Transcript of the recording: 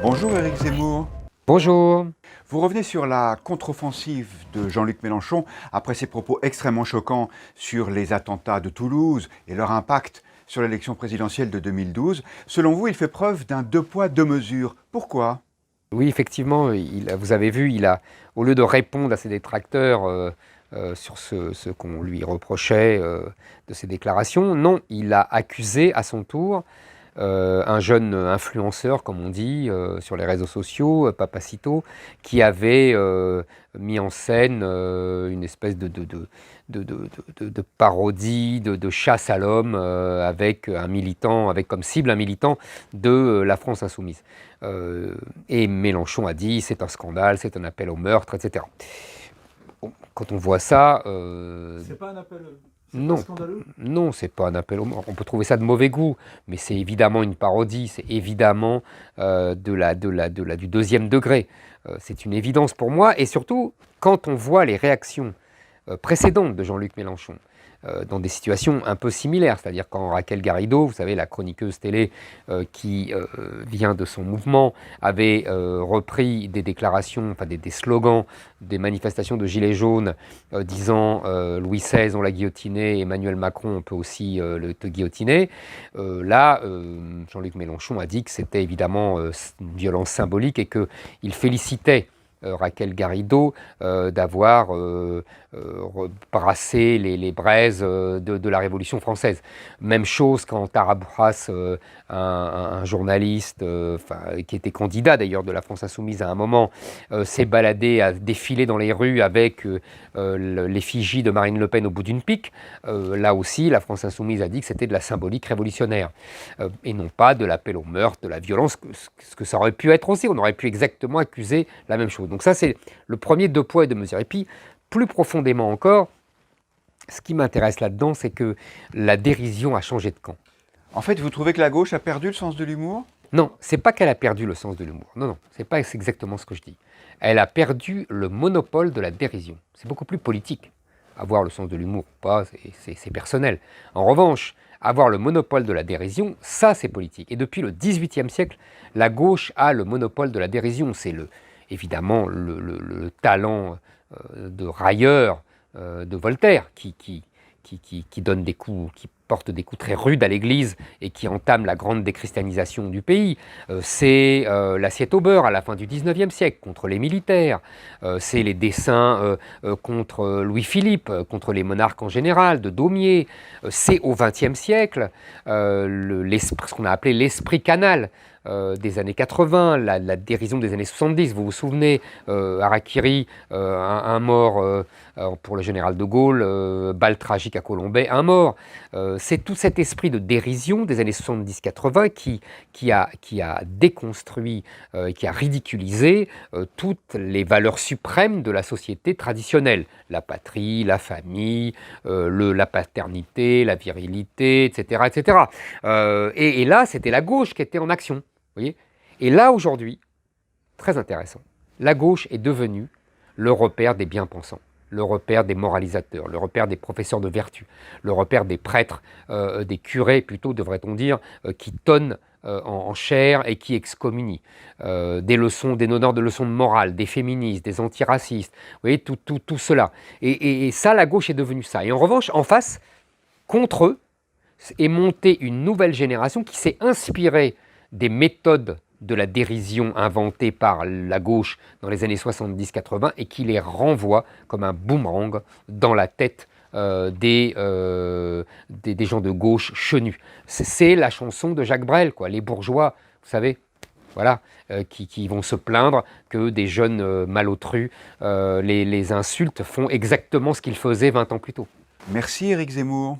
Bonjour Éric Zemmour. Bonjour. Vous revenez sur la contre-offensive de Jean-Luc Mélenchon après ses propos extrêmement choquants sur les attentats de Toulouse et leur impact sur l'élection présidentielle de 2012. Selon vous, il fait preuve d'un deux poids, deux mesures. Pourquoi? Oui, effectivement, vous avez vu, au lieu de répondre à ses détracteurs sur ce qu'on lui reprochait de ses déclarations, non, il a accusé à son tour un jeune influenceur, comme on dit, sur les réseaux sociaux, Papacito, qui avait mis en scène une espèce de parodie, de chasse à l'homme avec un militant, avec comme cible un militant de la France insoumise. Et Mélenchon a dit c'est un scandale, c'est un appel au meurtre, etc. Bon, quand on voit ça... C'est pas un appel... C'est Non, pas scandaleux? non, c'est pas un appel au mort. On peut trouver ça de mauvais goût, mais c'est évidemment une parodie, c'est évidemment du deuxième degré. C'est une évidence pour moi, et surtout, quand on voit les réactions précédentes de Jean-Luc Mélenchon, dans des situations un peu similaires, c'est-à-dire quand Raquel Garrido, vous savez, la chroniqueuse télé qui vient de son mouvement, avait repris des déclarations, enfin des slogans, des manifestations de Gilets jaunes disant Louis XVI, on l'a guillotiné, Emmanuel Macron, on peut aussi te guillotiner. Là, Jean-Luc Mélenchon a dit que c'était évidemment une violence symbolique et qu'il félicitait Raquel Garrido d'avoir brassé les braises de la Révolution française. Même chose quand Tarabras, un journaliste qui était candidat d'ailleurs de la France Insoumise à un moment, s'est baladé, a défilé dans les rues avec l'effigie de Marine Le Pen au bout d'une pique. Là aussi, la France Insoumise a dit que c'était de la symbolique révolutionnaire et non pas de l'appel au meurtre, de la violence, ce que ça aurait pu être aussi. On aurait pu exactement accuser la même chose. Donc ça, c'est le premier deux poids et deux mesures. Et puis, plus profondément encore, ce qui m'intéresse là-dedans, c'est que la dérision a changé de camp. En fait, vous trouvez que la gauche a perdu le sens de l'humour? Non, c'est pas qu'elle a perdu le sens de l'humour. Non, non, c'est pas exactement ce que je dis. Elle a perdu le monopole de la dérision. C'est beaucoup plus politique. Avoir le sens de l'humour ou pas, c'est personnel. En revanche, avoir le monopole de la dérision, ça c'est politique. Et depuis le XVIIIe siècle, la gauche a le monopole de la dérision. C'est évidemment le talent de railleur de Voltaire qui donne des coups, qui porte des coups très rudes à l'Église et qui entame la grande déchristianisation du pays. C'est l'assiette au beurre à la fin du XIXe siècle contre les militaires. C'est les dessins contre Louis-Philippe, contre les monarques en général, de Daumier. C'est au XXe siècle ce qu'on a appelé l'esprit canal. Des années 80, la dérision des années 70. Vous vous souvenez, Harakiri, un mort pour le général de Gaulle, balle tragique à Colombey, un mort. C'est tout cet esprit de dérision des années 70-80 qui a déconstruit, qui a ridiculisé toutes les valeurs suprêmes de la société traditionnelle. La patrie, la famille, la paternité, la virilité, etc. etc. Et là, c'était la gauche qui était en action. Voyez. Et là, aujourd'hui, très intéressant, la gauche est devenue le repère des bien-pensants, le repère des moralisateurs, le repère des professeurs de vertu, le repère des prêtres, des curés plutôt, devrait-on dire, qui tonnent en chair et qui excommunient. Des donneurs de leçons de morale, des féministes, des antiracistes, vous voyez, tout cela. Et ça, la gauche est devenue ça. Et en revanche, en face, contre eux, est montée une nouvelle génération qui s'est inspirée des méthodes de la dérision inventées par la gauche dans les années 70-80 et qui les renvoie comme un boomerang dans la tête des gens de gauche chenus. C'est la chanson de Jacques Brel, quoi, les bourgeois, vous savez, voilà, qui vont se plaindre que des jeunes malotrus les insultes, font exactement ce qu'ils faisaient 20 ans plus tôt. Merci Éric Zemmour.